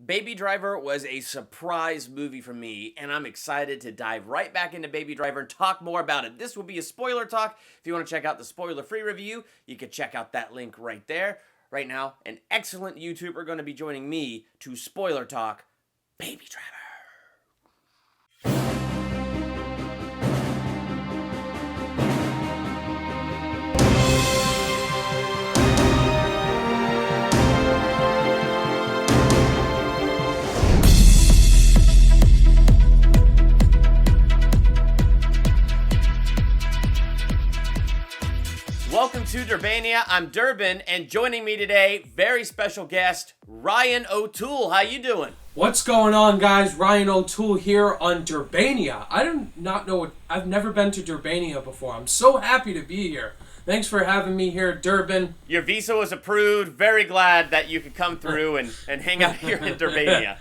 Baby Driver was a surprise movie for me, and I'm excited to dive right back into Baby Driver and talk more about it. This will be a spoiler talk. If you want to check out the spoiler-free review, you can check out that link right there. Right now, an excellent YouTuber going to be joining me to spoiler talk Baby Driver. Welcome to Durbania. I'm Durbin, and joining me today, very special guest, Ryan O'Toole. How you doing? What's going on, guys? Ryan O'Toole here on Durbania. I do not know I've never been to Durbania before. I'm so happy to be here. Thanks for having me here, Durbin. Your visa was approved. Very glad that you could come through and hang out here in Durbania.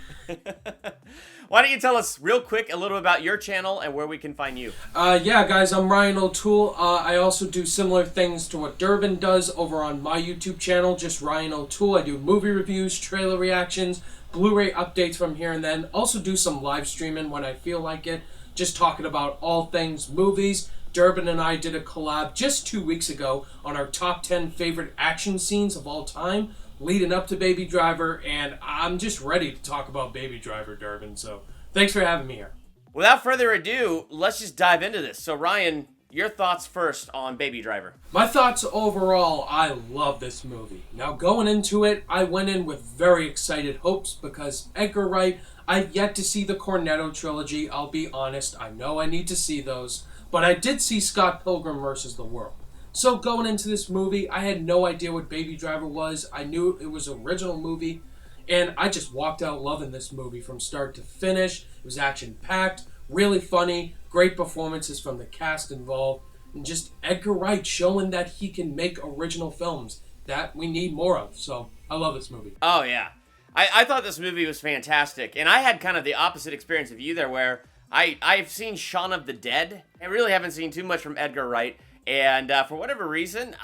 Why don't you tell us real quick a little about your channel and where we can find you? Yeah, guys, I'm Ryan O'Toole. I also do similar things to what Durbin does over on my YouTube channel, just Ryan O'Toole. I do movie reviews, trailer reactions, Blu-ray updates from here and then. Also do some live streaming when I feel like it, just talking about all things movies. Durbin and I did a collab just 2 weeks ago on our top 10 favorite action scenes of all time, leading up to Baby Driver, and I'm just ready to talk about Baby Driver, Durbin, so thanks for having me here. Without further ado, let's just dive into this. So Ryan, your thoughts first on Baby Driver. My thoughts overall, I love this movie. Now going into it, I went in with very excited hopes because Edgar Wright, I've yet to see the Cornetto trilogy, I'll be honest, I know I need to see those, but I did see Scott Pilgrim vs. the World. So going into this movie, I had no idea what Baby Driver was. I knew it was an original movie, and I just walked out loving this movie from start to finish. It was action-packed, really funny, great performances from the cast involved, and just Edgar Wright showing that he can make original films that we need more of. So I love this movie. Oh, yeah. I thought this movie was fantastic, and I had kind of the opposite experience of you there, where I've seen Shaun of the Dead. I really haven't seen too much from Edgar Wright. And for whatever reason,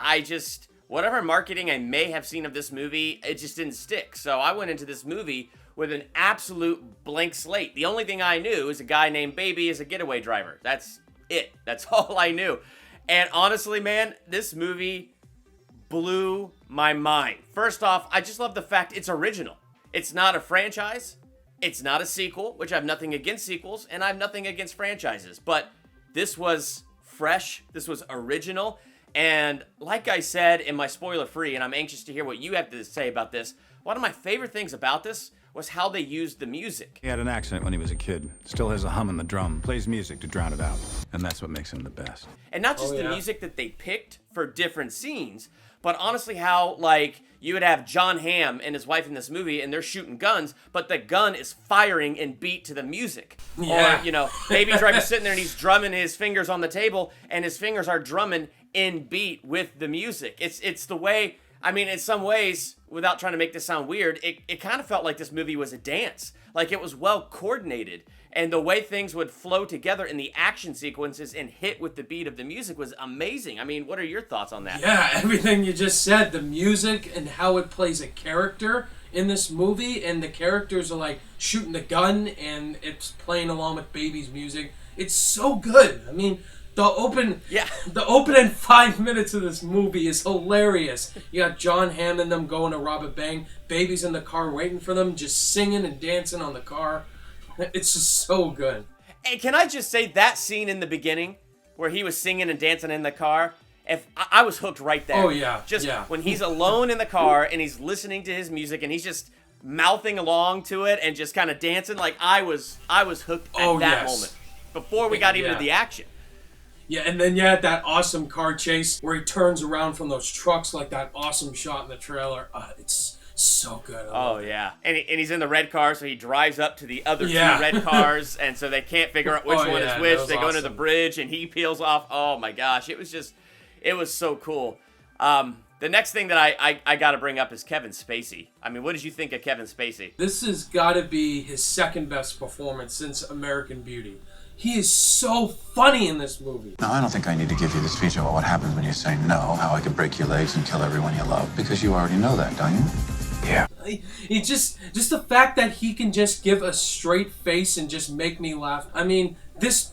whatever marketing I may have seen of this movie, it just didn't stick. So I went into this movie with an absolute blank slate. The only thing I knew is a guy named Baby is a getaway driver. That's it. That's all I knew. And honestly, man, this movie blew my mind. First off, I just love the fact it's original. It's not a franchise. It's not a sequel, which I have nothing against sequels, and I have nothing against franchises. But this was fresh, this was original, and like I said in my spoiler-free, and I'm anxious to hear what you have to say about this, one of my favorite things about this was how they used the music. He had an accident when he was a kid. Still has a hum in the drum. Plays music to drown it out. And that's what makes him the best. And not just the music that they picked for different scenes, but honestly how, like, you would have John Hamm and his wife in this movie, and they're shooting guns, but the gun is firing in beat to the music. Yeah. Or, you know, Baby Driver's sitting there and he's drumming his fingers on the table, and his fingers are drumming in beat with the music. It's the way, I mean, in some ways, without trying to make this sound weird, it kind of felt like this movie was a dance. Like, it was well coordinated. And the way things would flow together in the action sequences and hit with the beat of the music was amazing. I mean, what are your thoughts on that? Yeah, everything you just said, the music and how it plays a character in this movie, and the characters are like shooting the gun and it's playing along with Baby's music. It's so good. I mean, the opening 5 minutes of this movie is hilarious. You got John Hamm and them going to rob a bank. Baby's in the car waiting for them, just singing and dancing on the car. It's just so good. And can I just say that scene in the beginning where he was singing and dancing in the car, if I was hooked right there. Oh, yeah. Just when he's alone in the car and he's listening to his music and he's just mouthing along to it and just kind of dancing, like I was hooked at that moment before we got even to the action. Yeah, and then you had that awesome car chase where he turns around from those trucks, like that awesome shot in the trailer. It's so good. Oh, yeah. And he's in the red car, so he drives up to the other two red cars, and so they can't figure out which one is which. They go into the bridge, and he peels off. Oh, my gosh. It was so cool. The next thing that I got to bring up is Kevin Spacey. I mean, what did you think of Kevin Spacey? This has got to be his second best performance since American Beauty. He is so funny in this movie. Now, I don't think I need to give you the speech about what happens when you say no, how I could break your legs and kill everyone you love, because you already know that, don't you? Yeah. He just the fact that he can just give a straight face and just make me laugh. I mean, this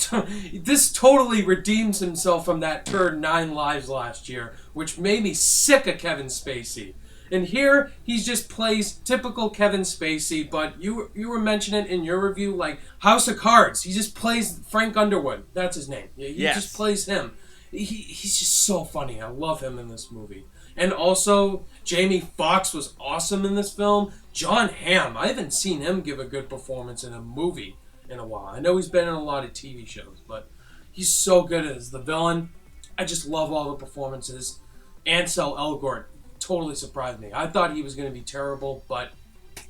totally redeems himself from that turd 9 Lives last year, which made me sick of Kevin Spacey. And here, he just plays typical Kevin Spacey, but you were mentioning in your review, like House of Cards. He just plays Frank Underwood. That's his name. He just plays him. He's just so funny. I love him in this movie. And also, Jamie Foxx was awesome in this film. Jon Hamm, I haven't seen him give a good performance in a movie in a while. I know he's been in a lot of TV shows, but he's so good as the villain. I just love all the performances. Ansel Elgort totally surprised me. I thought he was going to be terrible, but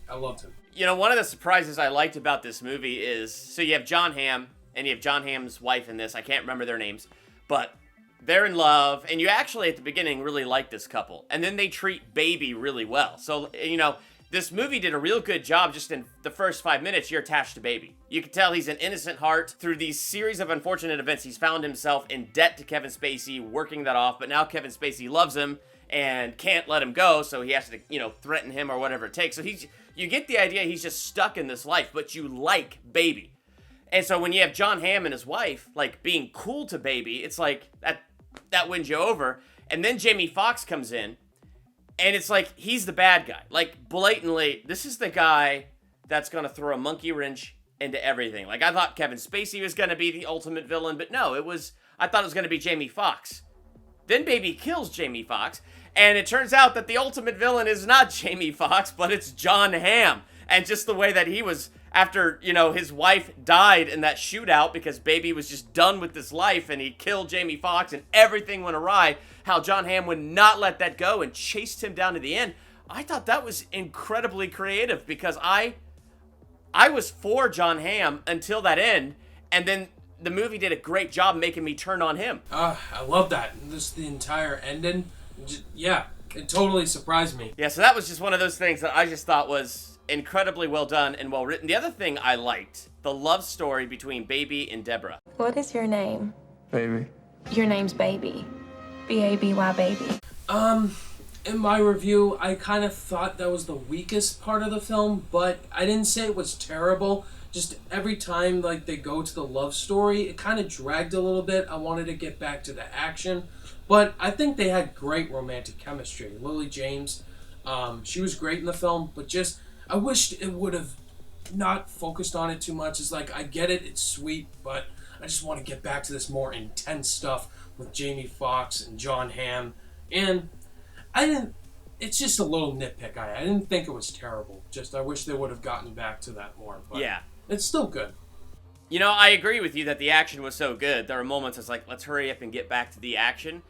I loved him. You know, one of the surprises I liked about this movie is, so you have Jon Hamm, and you have Jon Hamm's wife in this. I can't remember their names, but they're in love, and you actually, at the beginning, really like this couple. And then they treat Baby really well. So, you know, this movie did a real good job just in the first 5 minutes. You're attached to Baby. You can tell he's an innocent heart. Through these series of unfortunate events, he's found himself in debt to Kevin Spacey, working that off. But now Kevin Spacey loves him and can't let him go, so he has to, you know, threaten him or whatever it takes. So you get the idea he's just stuck in this life, but you like Baby. And so when you have Jon Hamm and his wife, like, being cool to Baby, it's like, that wins you over. And then Jamie Foxx comes in, and it's like, he's the bad guy. Like, blatantly, this is the guy that's gonna throw a monkey wrench into everything. Like, I thought Kevin Spacey was gonna be the ultimate villain, but no, I thought it was gonna be Jamie Foxx. Then Baby kills Jamie Foxx, and it turns out that the ultimate villain is not Jamie Foxx, but it's Jon Hamm. And just the way that he was, after, you know, his wife died in that shootout because Baby was just done with this life and he killed Jamie Foxx and everything went awry, how Jon Hamm would not let that go and chased him down to the end. I thought that was incredibly creative because I was for Jon Hamm until that end, and then the movie did a great job making me turn on him. I love that. Just the entire ending. Yeah, it totally surprised me. Yeah, so that was just one of those things that I just thought was incredibly well done and well written. The other thing I liked, the love story between Baby and Deborah. What is your name? Baby. Your name's Baby. B-A-B-Y, Baby. In my review, I kind of thought that was the weakest part of the film, but I didn't say it was terrible. Just every time, like, they go to the love story, it kind of dragged a little bit. I wanted to get back to the action, but I think they had great romantic chemistry. Lily James, she was great in the film, but just, I wished it would have not focused on it too much. It's like, I get it, it's sweet, but I just want to get back to this more intense stuff with Jamie Foxx and Jon Hamm. And it's just a little nitpick. I didn't think it was terrible. Just, I wish they would have gotten back to that more. But yeah. It's still good. You know, I agree with you that the action was so good. There were moments it's like, let's hurry up and get back to the action.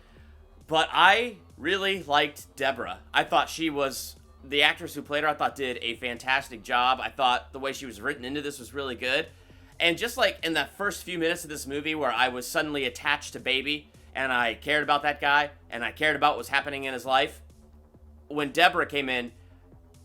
But I really liked Deborah. I thought she was, the actress who played her, I thought did a fantastic job. I thought the way she was written into this was really good. And just like in the first few minutes of this movie where I was suddenly attached to Baby, and I cared about that guy, and I cared about what was happening in his life, when Deborah came in,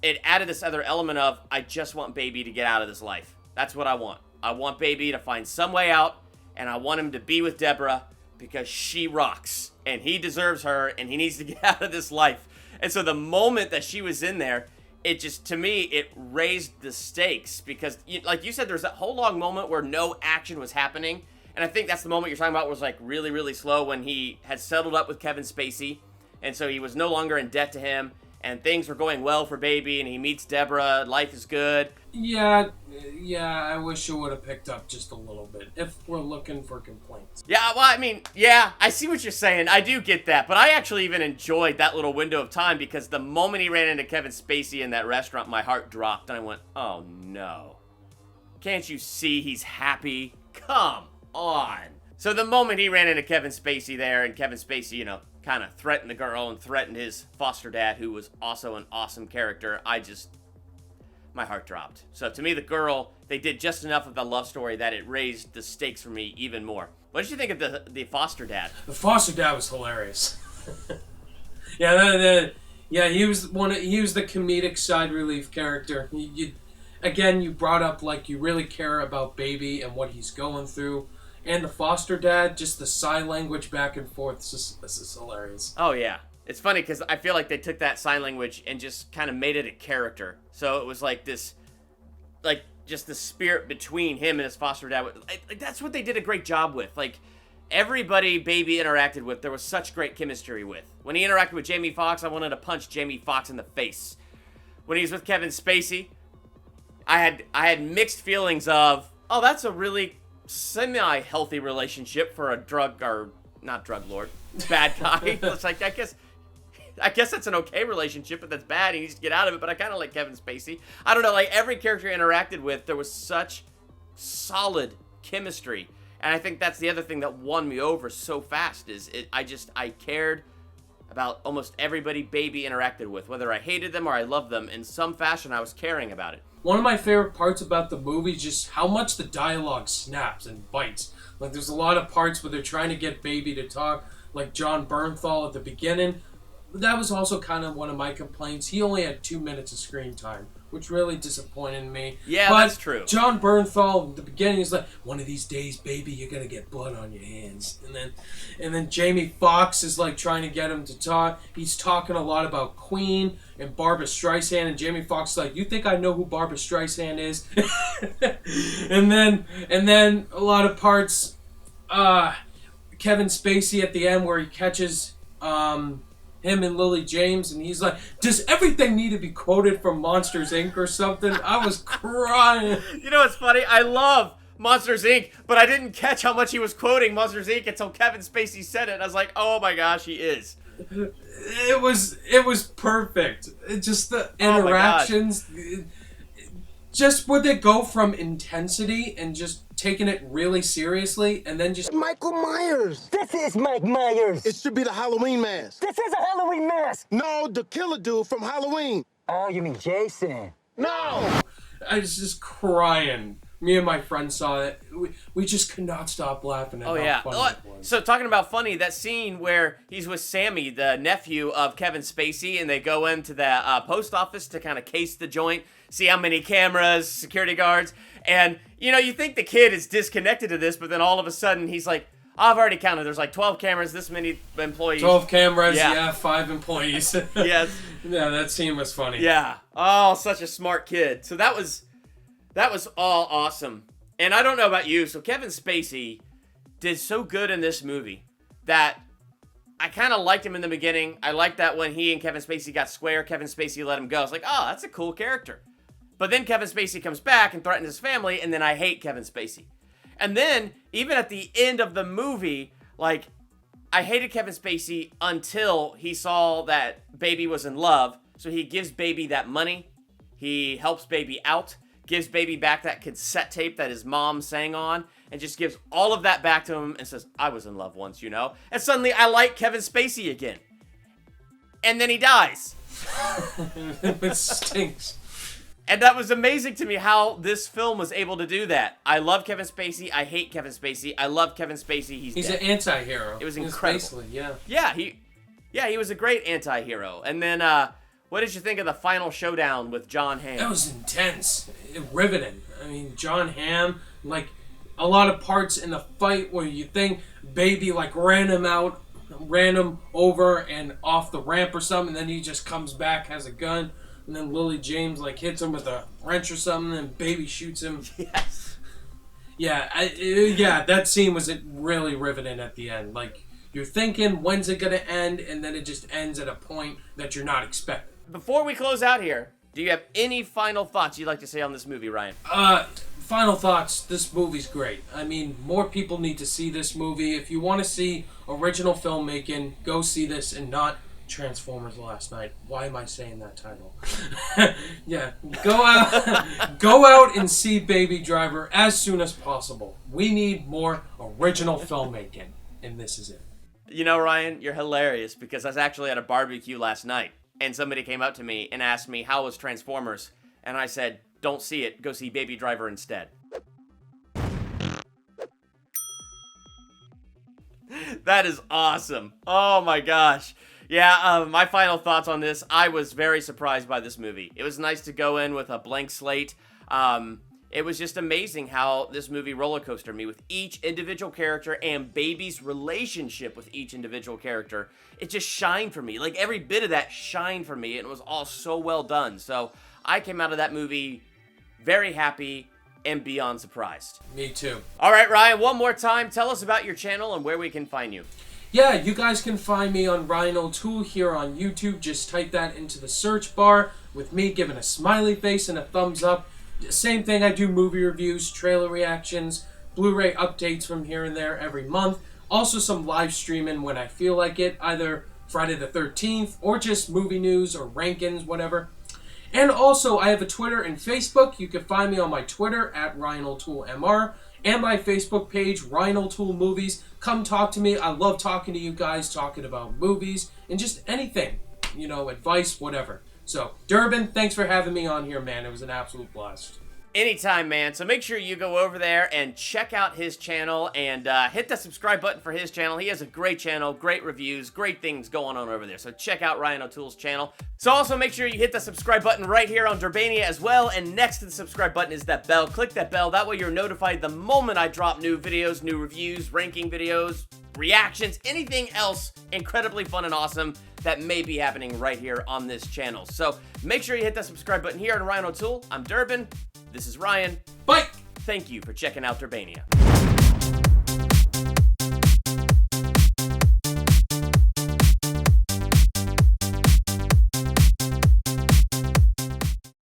it added this other element of, I just want Baby to get out of this life. That's what I want. I want Baby to find some way out, and I want him to be with Deborah because she rocks, and he deserves her, and he needs to get out of this life. And so the moment that she was in there, it just, to me, it raised the stakes because, like you said, there's that whole long moment where no action was happening, and I think that's the moment you're talking about was like really, really slow when he had settled up with Kevin Spacey, and so he was no longer in debt to him, and things were going well for Baby, and he meets Deborah, life is good. Yeah, I wish it would have picked up just a little bit, if we're looking for complaints. Yeah, well, I mean, yeah, I see what you're saying. I do get that, but I actually even enjoyed that little window of time because the moment he ran into Kevin Spacey in that restaurant, my heart dropped, and I went, oh no. Can't you see he's happy? Come on. So the moment he ran into Kevin Spacey there, and Kevin Spacey, you know, kind of threatened the girl and threatened his foster dad, who was also an awesome character, my heart dropped. So to me, the girl, they did just enough of the love story that it raised the stakes for me even more. What did you think of the foster dad? The foster dad was hilarious. Yeah, he was the comedic side relief character. You brought up like you really care about Baby and what he's going through. And the foster dad, just the sign language back and forth, this is hilarious. Oh, yeah. It's funny because I feel like they took that sign language and just kind of made it a character. So it was like this, like just the spirit between him and his foster dad. Like, that's what they did a great job with. Like everybody Baby interacted with, there was such great chemistry with. When he interacted with Jamie Foxx, I wanted to punch Jamie Foxx in the face. When he was with Kevin Spacey, I had mixed feelings of, oh, that's a really semi-healthy relationship for a not drug lord, bad guy. It's like, I guess that's an okay relationship, but that's bad. He needs to get out of it, but I kind of like Kevin Spacey. I don't know, like every character I interacted with, there was such solid chemistry. And I think that's the other thing that won me over so fast is I cared about almost everybody Baby interacted with. Whether I hated them or I loved them, in some fashion I was caring about it. One of my favorite parts about the movie is just how much the dialogue snaps and bites. Like, there's a lot of parts where they're trying to get Baby to talk, like John Bernthal at the beginning. That was also kind of one of my complaints. He only had 2 minutes of screen time, which really disappointed me. Yeah, but that's true. John Bernthal at the beginning is like, one of these days, Baby, you're gonna get blood on your hands. And then Jamie Foxx is like trying to get him to talk. He's talking a lot about Queen and Barbra Streisand, and Jamie Foxx is like, you think I know who Barbra Streisand is? and then a lot of parts, Kevin Spacey at the end where he catches him and Lily James, and he's like, does everything need to be quoted from Monsters, Inc. or something? I was crying. You know what's funny? I love Monsters, Inc., but I didn't catch how much he was quoting Monsters, Inc. until Kevin Spacey said it. I was like, oh my gosh, he is. It was perfect. Just the interactions. Just where they go from intensity and just taking it really seriously, and then just Michael Myers. This is Mike Myers. It should be the Halloween mask. This is a Halloween mask. No, the killer dude from Halloween. Oh, you mean Jason? No! I was just crying. Me and my friend saw it. We just could not stop laughing at how funny it was. So talking about funny, that scene where he's with Sammy, the nephew of Kevin Spacey, and they go into the post office to kind of case the joint, see how many cameras, security guards, and you think the kid is disconnected to this, but then all of a sudden he's like, I've already counted. There's like 12 cameras, this many employees. 12 cameras, yeah 5 employees. Yes. Yeah, that scene was funny. Yeah. Oh, such a smart kid. So that was all awesome. And I don't know about you, so Kevin Spacey did so good in this movie that I kind of liked him in the beginning. I liked that when he and Kevin Spacey got square, Kevin Spacey let him go. I was like, oh, that's a cool character. But then Kevin Spacey comes back and threatens his family, and then I hate Kevin Spacey. And then, even at the end of the movie, like, I hated Kevin Spacey until he saw that Baby was in love, so he gives Baby that money, he helps Baby out, gives Baby back that cassette tape that his mom sang on, and just gives all of that back to him and says, I was in love once, And suddenly I like Kevin Spacey again. And then he dies. It stinks. And that was amazing to me how this film was able to do that. I love Kevin Spacey. I hate Kevin Spacey. I love Kevin Spacey. He's an dead. anti-hero. It was incredible. Basically, yeah. Yeah, he was a great anti-hero. And then, what did you think of the final showdown with John Hamm? That was intense. Riveting. I mean, John Hamm, like, a lot of parts in the fight where you think Baby, like, ran him over and off the ramp or something, and then he just comes back, has a gun, and then Lily James, like, hits him with a wrench or something, and Baby shoots him. Yes. Yeah, that scene was really riveting at the end. Like, you're thinking, when's it gonna end, and then it just ends at a point that you're not expecting. Before we close out here, do you have any final thoughts you'd like to say on this movie, Ryan? Final thoughts, this movie's great. I mean, more people need to see this movie. If you want to see original filmmaking, go see this and not Transformers Last Night. Why am I saying that title? Yeah, go out and see Baby Driver as soon as possible. We need more original filmmaking, and this is it. Ryan, you're hilarious because I was actually at a barbecue last night, and somebody came up to me and asked me, how was Transformers? And I said, don't see it, go see Baby Driver instead. That is awesome. Oh my gosh. Yeah, my final thoughts on this, I was very surprised by this movie. It was nice to go in with a blank slate. It it was just amazing how this movie roller coastered me with each individual character and Baby's relationship with each individual character. It just shined for me. Like, every bit of that shined for me, and it was all so well done. So I came out of that movie very happy and beyond surprised. Me too. All right, Ryan, one more time, tell us about your channel and where we can find you. Yeah, you guys can find me on Ryan O'Toole here on YouTube. Just type that into the search bar with me giving a smiley face and a thumbs up. Same thing, I do movie reviews, trailer reactions, Blu-ray updates from here and there every month. Also some live streaming when I feel like it, either Friday the 13th or just movie news or rankings, whatever. And also, I have a Twitter and Facebook. You can find me on my Twitter at Ryan O'Toole MR and my Facebook page, Ryan O'Toole Movies. Come talk to me. I love talking to you guys, talking about movies and just anything, you know, advice, whatever. So, Durbin, thanks for having me on here, man. It was an absolute blast. Anytime, man. So make sure you go over there and check out his channel and hit the subscribe button for his channel. He has a great channel, great reviews, great things going on over there. So check out Ryan O'Toole's channel. So also make sure you hit the subscribe button right here on Durbania as well. And next to the subscribe button is that bell. Click that bell. That way you're notified the moment I drop new videos, new reviews, ranking videos, reactions, anything else incredibly fun and awesome that may be happening right here on this channel. So make sure you hit that subscribe button here on Ryan O'Toole. I'm Durbin. This is Ryan. Bye! Thank you for checking out Durbania.